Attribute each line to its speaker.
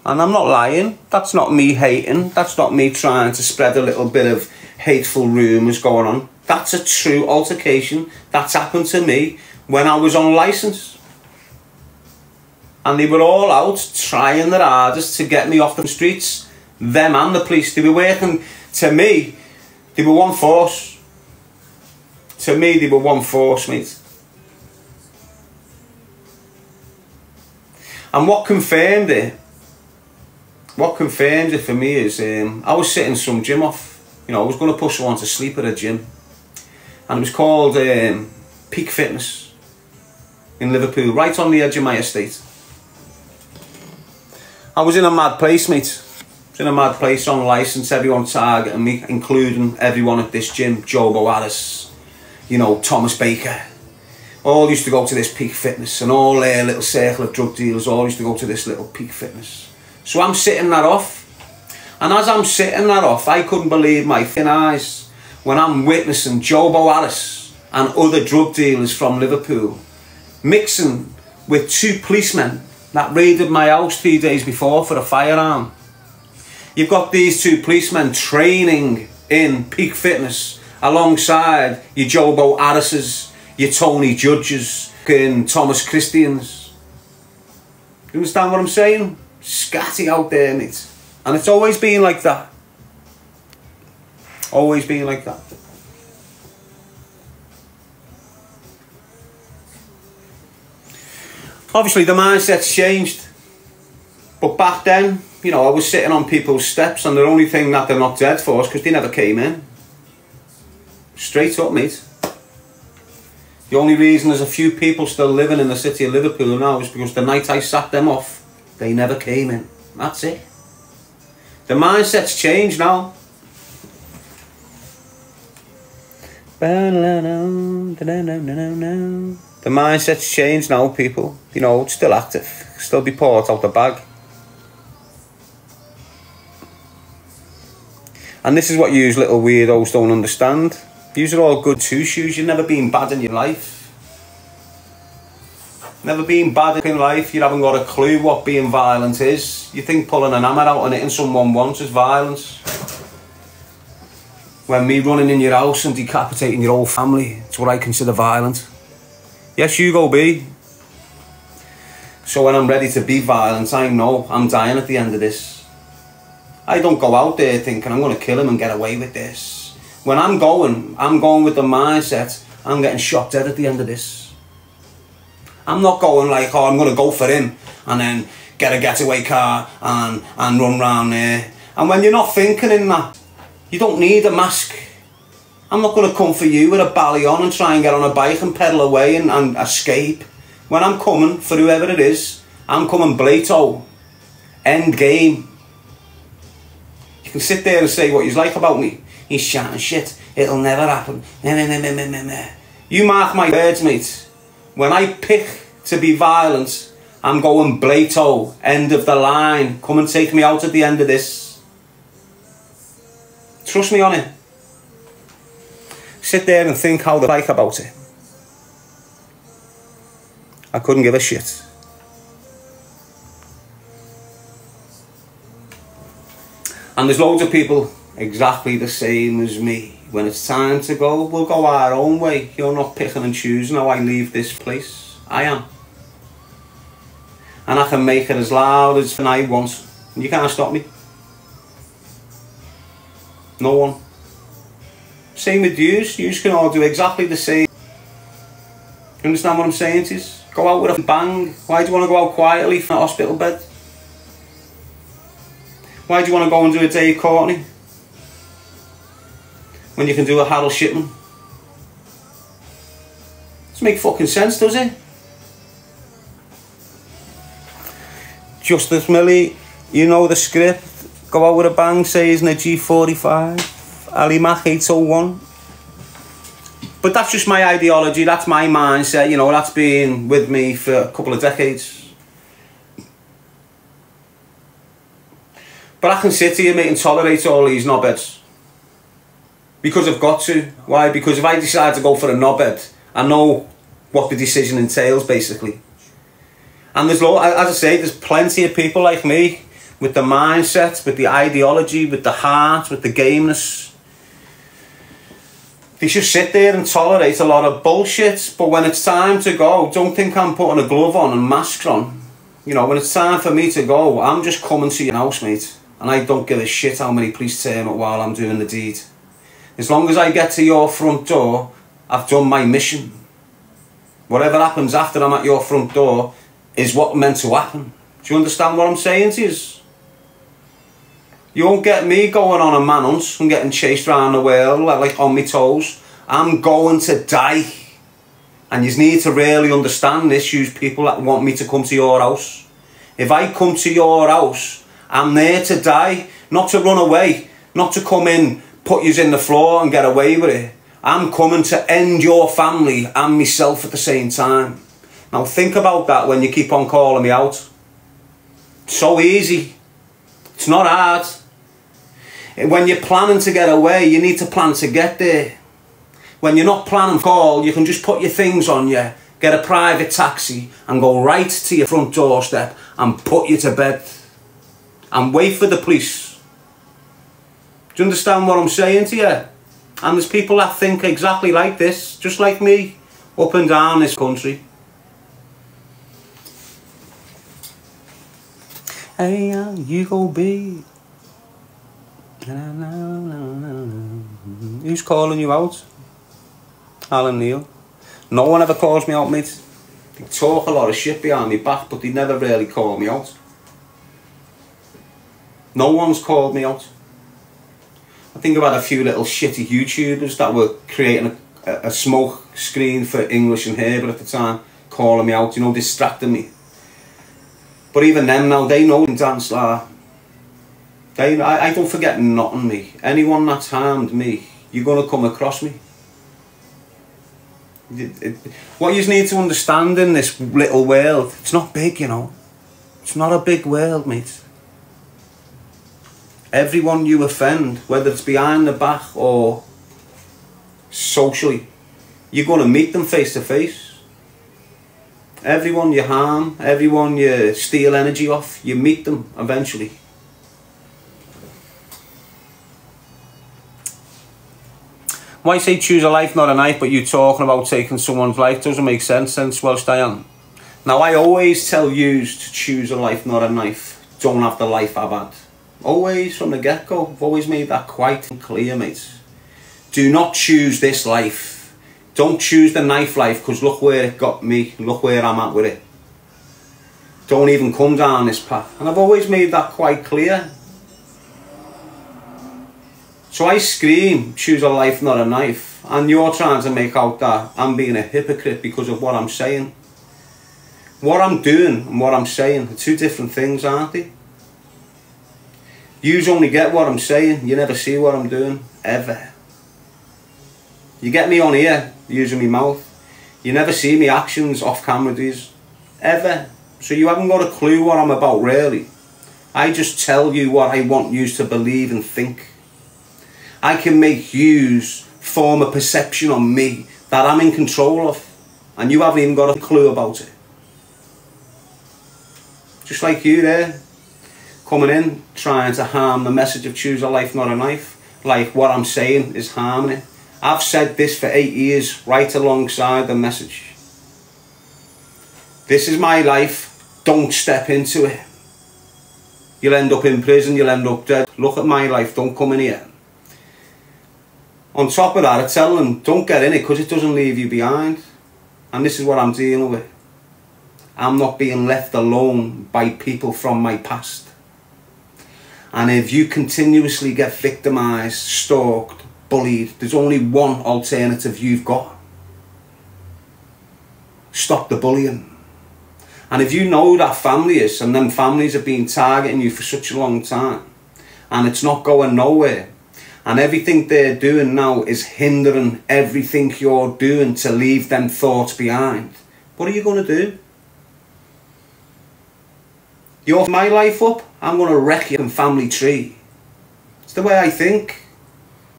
Speaker 1: And I'm not lying. That's not me hating. That's not me trying to spread a little bit of hateful rumours going on. That's a true altercation. That's happened to me when I was on licence. And they were all out trying their hardest to get me off the streets. Them and the police. They were working, to me, they were one force. To me, they were one force, mate. And what confirmed it for me is, I was sitting some gym off. You know, I was going to push someone to sleep at a gym. And it was called Peak Fitness in Liverpool, right on the edge of my estate. I was in a mad place, mate. I was in a mad place on licence, everyone targeting me, including everyone at this gym. Jobo Harris, you know, Thomas Baker. All used to go to this Peak Fitness, and all their little circle of drug dealers all used to go to this little Peak Fitness. So I'm sitting that off. And as I'm sitting that off, I couldn't believe my thin eyes when I'm witnessing Jobo Harris and other drug dealers from Liverpool mixing with 2 policemen that raided my house 3 days before for a firearm. You've got these 2 policemen training in Peak Fitness alongside your Jobo Harrises, your Tony Judges, and Thomas Christians. You understand what I'm saying? Scatty out there, mate. And it's always been like that. Always been like that. Obviously, the mindset's changed. But back then, you know, I was sitting on people's steps, and the only thing that they're not dead for is because they never came in. Straight up, mate. The only reason there's a few people still living in the city of Liverpool now is because the night I sat them off, they never came in. That's it. The mindset's changed now. The mindset's changed now, people. You know, it's still active. Still be poured out the bag. And this is what you little weirdos don't understand. Yous are all good two-shoes. You've never been bad in your life. Never been bad in life. You haven't got a clue what being violent is. You think pulling an hammer out and hitting someone once is violence. When me running in your house and decapitating your whole family, it's what I consider violent. Yes, you go be. So when I'm ready to be violent, I know I'm dying at the end of this. I don't go out there thinking I'm going to kill him and get away with this. When I'm going with the mindset, I'm getting shot dead at the end of this. I'm not going like, oh, I'm going to go for him and then get a getaway car and run round there. And when you're not thinking in that, you don't need a mask. I'm not going to come for you with a bally on and try and get on a bike and pedal away and escape. When I'm coming for whoever it is, I'm coming Blato. End game. You can sit there and say what you like about me. He's shouting shit. It'll never happen. You mark my words, mate. When I pick to be violent, I'm going Blato. End of the line. Come and take me out at the end of this. Trust me on it. Sit there and think how they like about it. I couldn't give a shit. And there's loads of people exactly the same as me. When it's time to go, we'll go our own way. You're not picking and choosing how I leave this place. I am. And I can make it as loud as I want. And you can't stop me. No one. Same with yous. Yous can all do exactly the same. You understand what I'm saying to you? Go out with a bang. Why do you want to go out quietly from a hospital bed? Why do you want to go and do a Dave Courtney when you can do a Harold Shipman? Doesn't make fucking sense, does it? Justice Millie, you know the script. Go out with a bang, say he's in a G45. Ali Mac 801. But that's just my ideology, that's my mindset, you know, that's been with me for a couple of decades. But I can sit here, mate, and tolerate all these knobheads. Because I've got to. Why? Because if I decide to go for a knobhead, I know what the decision entails, basically. And there's, as I say, there's plenty of people like me with the mindset, with the ideology, with the heart, with the gameness. They should sit there and tolerate a lot of bullshit, but when it's time to go, don't think I'm putting a glove on and masks on. You know, when it's time for me to go, I'm just coming to your house, mate, and I don't give a shit how many police turn up while I'm doing the deed. As long as I get to your front door, I've done my mission. Whatever happens after I'm at your front door is what meant to happen. Do you understand what I'm saying to you? You won't get me going on a manhunt and getting chased around the world like on my toes. I'm going to die. And you need to really understand this, you people that want me to come to your house. If I come to your house, I'm there to die, not to run away, not to come in, put yous in the floor and get away with it. I'm coming to end your family and myself at the same time. Now think about that when you keep on calling me out. It's so easy. It's not hard. When you're planning to get away, you need to plan to get there. When you're not planning to call, you can just put your things on you, get a private taxi and go right to your front doorstep and put you to bed. And wait for the police. Do you understand what I'm saying to you? And there's people that think exactly like this, just like me, up and down this country. Hey, you go be. Who's calling you out? Alan Neil. No one ever calls me out, mate. They talk a lot of shit behind my back, but they never really call me out. No one's called me out. I think I've had a few little shitty YouTubers that were creating a smoke screen for English and Herbert at the time, calling me out, you know, distracting me. But even them now, they know in dance like I don't forget nothing, me. Anyone that's harmed me, you're going to come across me. What you need to understand in this little world, it's not big, you know. It's not a big world, mate. Everyone you offend, whether it's behind the back or socially, you're going to meet them face to face. Everyone you harm, everyone you steal energy off, you meet them eventually. Why say choose a life, not a knife, but you talking about taking someone's life doesn't make sense, Welsh Diane. Now, I always tell yous to choose a life, not a knife. Don't have the life I've had. Always, from the get-go, I've always made that quite clear, mate. Do not choose this life. Don't choose the knife life, because look where it got me. Look where I'm at with it. Don't even come down this path. And I've always made that quite clear. So I scream, choose a life, not a knife. And you're trying to make out that I'm being a hypocrite because of what I'm saying. What I'm doing and what I'm saying are two different things, aren't they? Yous only get what I'm saying. You never see what I'm doing, ever. You get me on here, using my mouth. You never see me actions off camera, these, ever. So you haven't got a clue what I'm about, really. I just tell you what I want yous to believe and think. I can make yous form a perception on me that I'm in control of, and you haven't even got a clue about it. Just like you there, coming in, trying to harm the message of choose a life, not a knife, like what I'm saying is harming it. I've said this for 8 years, right alongside the message. This is my life, don't step into it. You'll end up in prison, you'll end up dead. Look at my life, don't come in here. On top of that, I tell them, don't get in it because it doesn't leave you behind. And this is what I'm dealing with. I'm not being left alone by people from my past. And if you continuously get victimised, stalked, bullied, there's only one alternative you've got. Stop the bullying. And if you know that family is, and them families have been targeting you for such a long time, and it's not going nowhere, and everything they're doing now is hindering everything you're doing to leave them thoughts behind, what are you going to do? You're my life up, I'm going to wreck your family tree. It's the way I think.